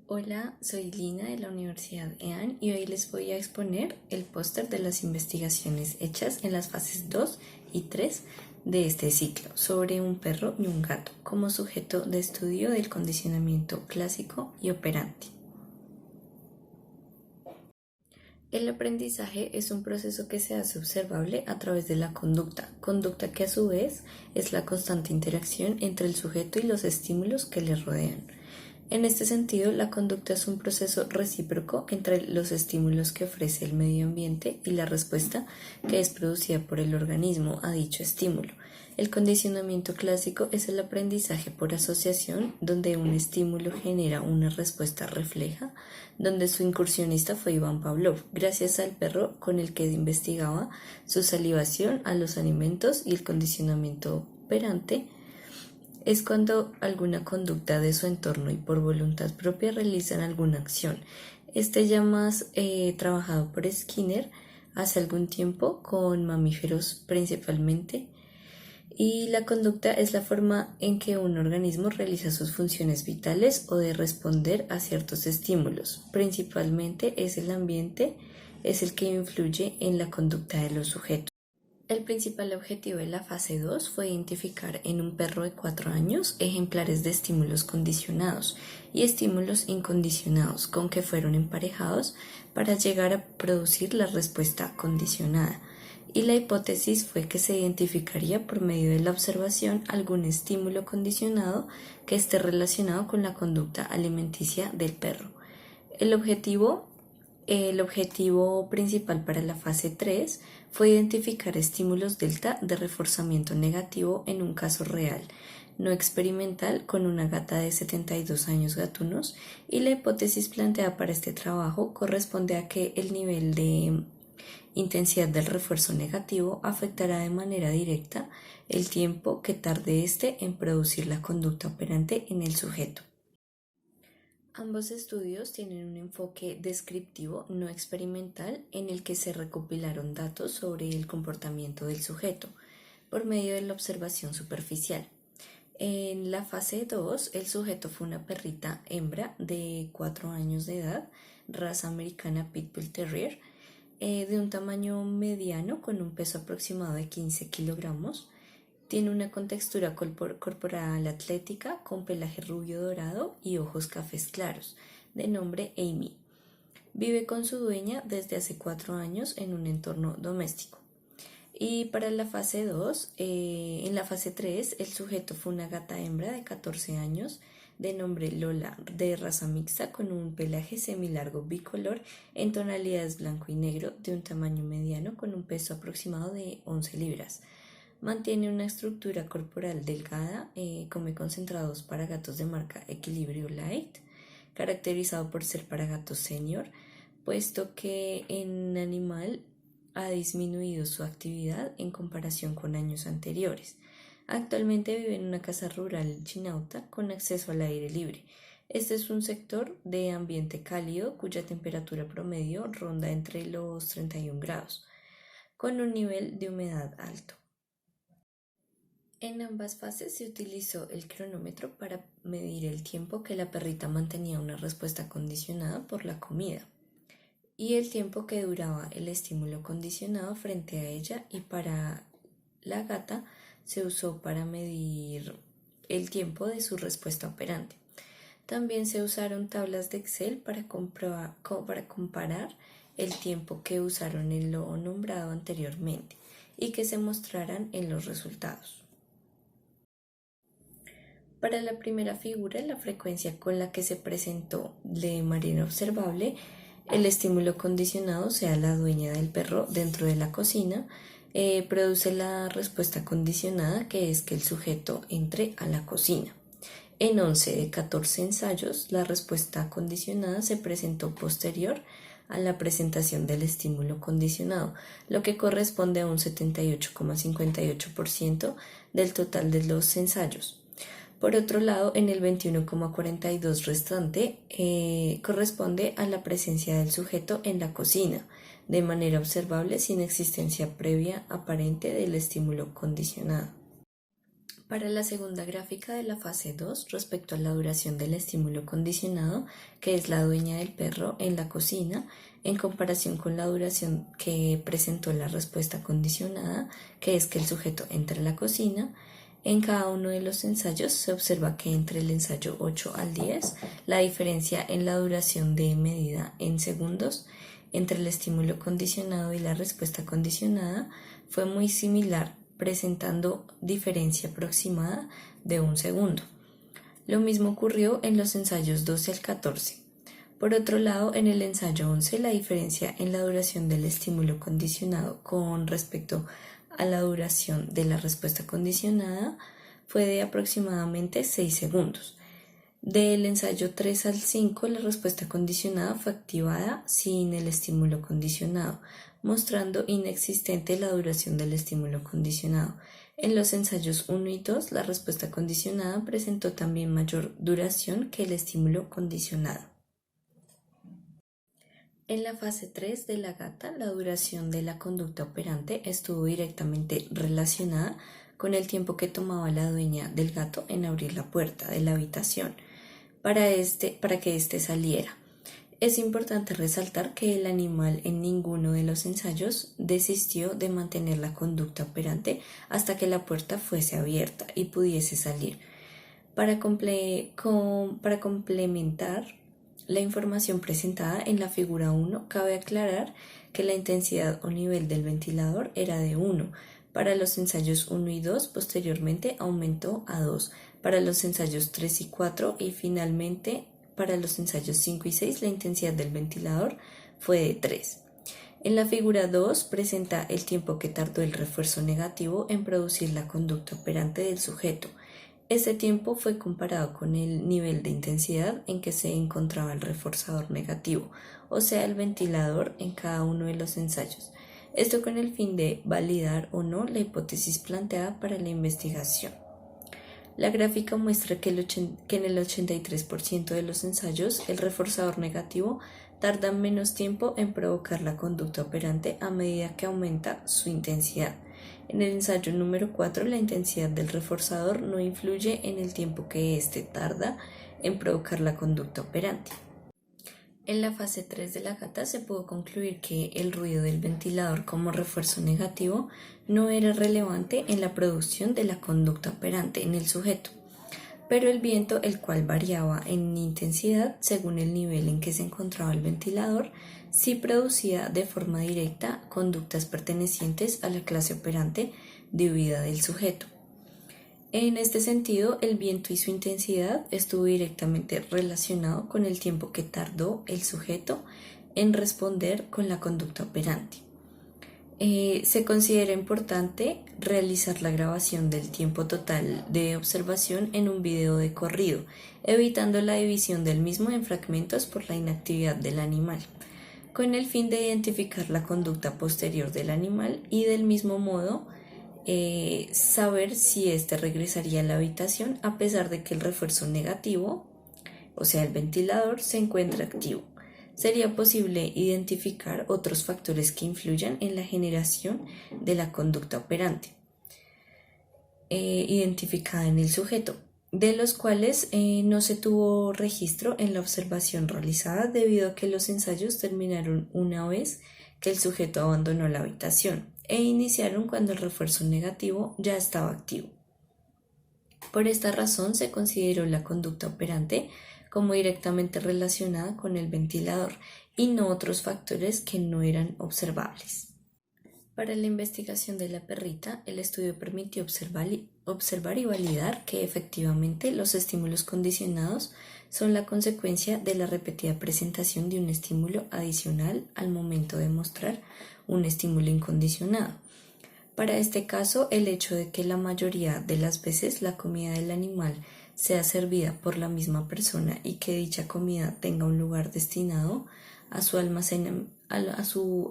Hola, soy Lina de la Universidad EAN y hoy les voy a exponer el póster de las investigaciones hechas en las fases 2 y 3 de este ciclo sobre un perro y un gato como sujeto de estudio del condicionamiento clásico y operante. El aprendizaje es un proceso que se hace observable a través de la conducta que a su vez es la constante interacción entre el sujeto y los estímulos que le rodean. En este sentido, la conducta es un proceso recíproco entre los estímulos que ofrece el medio ambiente y la respuesta que es producida por el organismo a dicho estímulo. El condicionamiento clásico es el aprendizaje por asociación, donde un estímulo genera una respuesta refleja, donde su incursionista fue Iván Pavlov, gracias al perro con el que investigaba su salivación a los alimentos, y el condicionamiento operante es cuando alguna conducta de su entorno y por voluntad propia realizan alguna acción. Este ya más trabajado por Skinner hace algún tiempo con mamíferos principalmente, y la conducta es la forma en que un organismo realiza sus funciones vitales o de responder a ciertos estímulos. Principalmente es el ambiente, es el que influye en la conducta de los sujetos. El principal objetivo de la fase 2 fue identificar en un perro de 4 años ejemplares de estímulos condicionados y estímulos incondicionados con que fueron emparejados para llegar a producir la respuesta condicionada. Y la hipótesis fue que se identificaría por medio de la observación algún estímulo condicionado que esté relacionado con la conducta alimenticia del perro. El objetivo principal para la fase 3 fue identificar estímulos delta de reforzamiento negativo en un caso real, no experimental, con una gata de 72 años gatunos, y la hipótesis planteada para este trabajo corresponde a que el nivel de intensidad del refuerzo negativo afectará de manera directa el tiempo que tarde éste en producir la conducta operante en el sujeto. Ambos estudios tienen un enfoque descriptivo, no experimental, en el que se recopilaron datos sobre el comportamiento del sujeto por medio de la observación superficial. En la fase 2, el sujeto fue una perrita hembra de 4 años de edad, raza americana Pitbull Terrier, de un tamaño mediano con un peso aproximado de 15 kilogramos. Tiene una contextura corporal atlética con pelaje rubio dorado y ojos cafés claros, de nombre Amy. Vive con su dueña desde hace 4 años en un entorno doméstico. Y para la fase 2, en la fase 3, el sujeto fue una gata hembra de 14 años, de nombre Lola, de raza mixta con un pelaje semilargo bicolor en tonalidades blanco y negro, de un tamaño mediano con un peso aproximado de 11 libras. Mantiene una estructura corporal delgada, come concentrados para gatos de marca Equilibrio Light, caracterizado por ser para gatos senior, puesto que en animal ha disminuido su actividad en comparación con años anteriores. Actualmente vive en una casa rural chinauta con acceso al aire libre. Este es un sector de ambiente cálido cuya temperatura promedio ronda entre los 31 grados, con un nivel de humedad alto. En ambas fases se utilizó el cronómetro para medir el tiempo que la perrita mantenía una respuesta condicionada por la comida y el tiempo que duraba el estímulo condicionado frente a ella, y para la gata se usó para medir el tiempo de su respuesta operante. También se usaron tablas de Excel para comparar el tiempo que usaron en lo nombrado anteriormente y que se mostraran en los resultados. Para la primera figura, la frecuencia con la que se presentó de manera observable el estímulo condicionado, sea la dueña del perro dentro de la cocina, produce la respuesta condicionada, que es que el sujeto entre a la cocina. En 11 de 14 ensayos, la respuesta condicionada se presentó posterior a la presentación del estímulo condicionado, lo que corresponde a un 78,58% del total de los ensayos. Por otro lado, en el 21,42 restante corresponde a la presencia del sujeto en la cocina, de manera observable sin existencia previa aparente del estímulo condicionado. Para la segunda gráfica de la fase 2, respecto a la duración del estímulo condicionado, que es la dueña del perro en la cocina, en comparación con la duración que presentó la respuesta condicionada, que es que el sujeto entra a la cocina, en cada uno de los ensayos se observa que entre el ensayo 8 al 10, la diferencia en la duración de medida en segundos entre el estímulo condicionado y la respuesta condicionada fue muy similar, presentando diferencia aproximada de 1 segundo. Lo mismo ocurrió en los ensayos 12 al 14. Por otro lado, en el ensayo 11, la diferencia en la duración del estímulo condicionado con respecto a la duración de la respuesta condicionada fue de aproximadamente 6 segundos. Del ensayo 3 al 5, la respuesta condicionada fue activada sin el estímulo condicionado, mostrando inexistente la duración del estímulo condicionado. En los ensayos 1 y 2, la respuesta condicionada presentó también mayor duración que el estímulo condicionado. En la fase 3 de la gata, la duración de la conducta operante estuvo directamente relacionada con el tiempo que tomaba la dueña del gato en abrir la puerta de la habitación para que éste saliera. Es importante resaltar que el animal en ninguno de los ensayos desistió de mantener la conducta operante hasta que la puerta fuese abierta y pudiese salir. Para complementar la información presentada en la figura 1, cabe aclarar que la intensidad o nivel del ventilador era de 1. Para los ensayos 1 y 2, posteriormente aumentó a 2. Para los ensayos 3 y 4 y finalmente para los ensayos 5 y 6 la intensidad del ventilador fue de 3. En la figura 2 presenta el tiempo que tardó el refuerzo negativo en producir la conducta operante del sujeto. Este tiempo fue comparado con el nivel de intensidad en que se encontraba el reforzador negativo, o sea, el ventilador en cada uno de los ensayos. Esto con el fin de validar o no la hipótesis planteada para la investigación. La gráfica muestra que en el 83% de los ensayos el reforzador negativo tarda menos tiempo en provocar la conducta operante a medida que aumenta su intensidad. En el ensayo número 4, la intensidad del reforzador no influye en el tiempo que éste tarda en provocar la conducta operante. En la fase 3 de la gata se pudo concluir que el ruido del ventilador como refuerzo negativo no era relevante en la producción de la conducta operante en el sujeto, pero el viento, el cual variaba en intensidad según el nivel en que se encontraba el ventilador, sí producía de forma directa conductas pertenecientes a la clase operante de huida del sujeto. En este sentido, el viento y su intensidad estuvo directamente relacionado con el tiempo que tardó el sujeto en responder con la conducta operante. Se considera importante realizar la grabación del tiempo total de observación en un video de corrido, evitando la división del mismo en fragmentos por la inactividad del animal, con el fin de identificar la conducta posterior del animal y del mismo modo saber si éste regresaría a la habitación a pesar de que el refuerzo negativo, o sea el ventilador, se encuentra activo. Sería posible identificar otros factores que influyan en la generación de la conducta operante identificada en el sujeto, de los cuales no se tuvo registro en la observación realizada debido a que los ensayos terminaron una vez que el sujeto abandonó la habitación e iniciaron cuando el refuerzo negativo ya estaba activo. Por esta razón se consideró la conducta operante como directamente relacionada con el ventilador y no otros factores que no eran observables. Para la investigación de la perrita, el estudio permitió observar y validar que efectivamente los estímulos condicionados son la consecuencia de la repetida presentación de un estímulo adicional al momento de mostrar un estímulo incondicionado. Para este caso, el hecho de que la mayoría de las veces la comida del animal sea servida por la misma persona y que dicha comida tenga un lugar destinado a su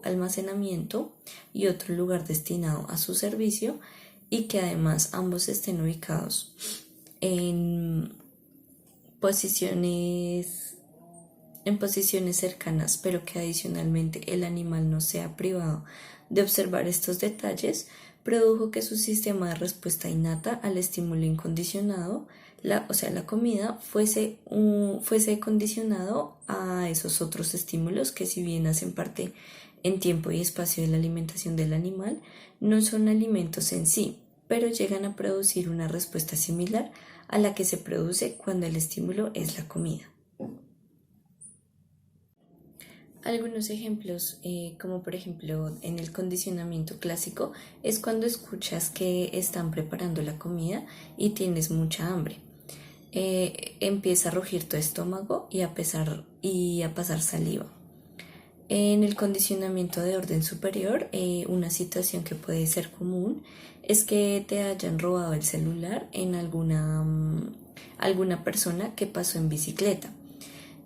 almacenamiento y otro lugar destinado a su servicio, y que además ambos estén ubicados en posiciones cercanas, pero que adicionalmente el animal no sea privado de observar estos detalles, produjo que su sistema de respuesta innata al estímulo incondicionado, la comida, fuese condicionado a esos otros estímulos que, si bien hacen parte en tiempo y espacio de la alimentación del animal, no son alimentos en sí, pero llegan a producir una respuesta similar a la que se produce cuando el estímulo es la comida. Algunos ejemplos, como por ejemplo en el condicionamiento clásico, es cuando escuchas que están preparando la comida y tienes mucha hambre. Empieza a rugir tu estómago y a pasar saliva. En el condicionamiento de orden superior, una situación que puede ser común es que te hayan robado el celular en alguna persona que pasó en bicicleta.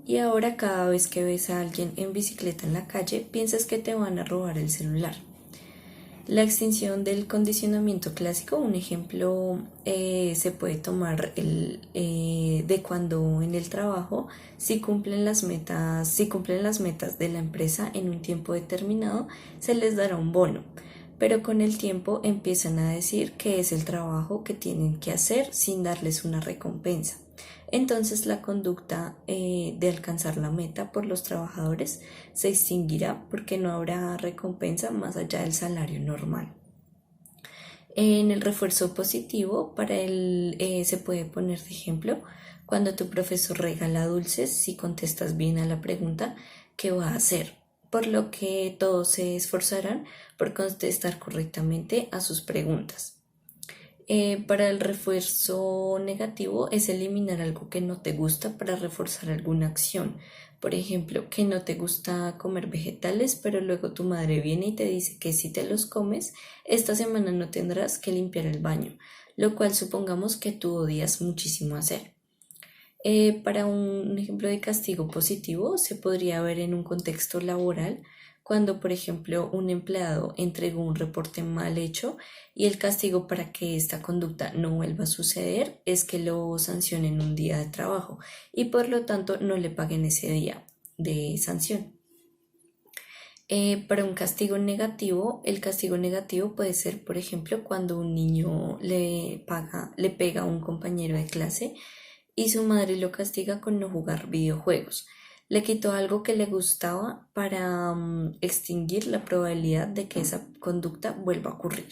Y ahora cada vez que ves a alguien en bicicleta en la calle, piensas que te van a robar el celular. La extinción del condicionamiento clásico, un ejemplo se puede tomar de cuando en el trabajo, si cumplen las metas de la empresa en un tiempo determinado, se les dará un bono, pero con el tiempo empiezan a decir que es el trabajo que tienen que hacer sin darles una recompensa. Entonces la conducta de alcanzar la meta por los trabajadores se extinguirá porque no habrá recompensa más allá del salario normal. En el refuerzo positivo, se puede poner de ejemplo cuando tu profesor regala dulces si contestas bien a la pregunta ¿qué va a hacer? Por lo que todos se esforzarán por contestar correctamente a sus preguntas. Para el refuerzo negativo es eliminar algo que no te gusta para reforzar alguna acción. Por ejemplo, que no te gusta comer vegetales, pero luego tu madre viene y te dice que si te los comes, esta semana no tendrás que limpiar el baño, lo cual supongamos que tú odias muchísimo hacer. Para un ejemplo de castigo positivo, se podría ver en un contexto laboral cuando, por ejemplo, un empleado entregó un reporte mal hecho y el castigo para que esta conducta no vuelva a suceder es que lo sancionen un día de trabajo y por lo tanto no le paguen ese día de sanción. Para un castigo negativo, el castigo negativo puede ser, por ejemplo, cuando un niño le pega a un compañero de clase y su madre lo castiga con no jugar videojuegos. Le quitó algo que le gustaba para extinguir la probabilidad de que esa conducta vuelva a ocurrir.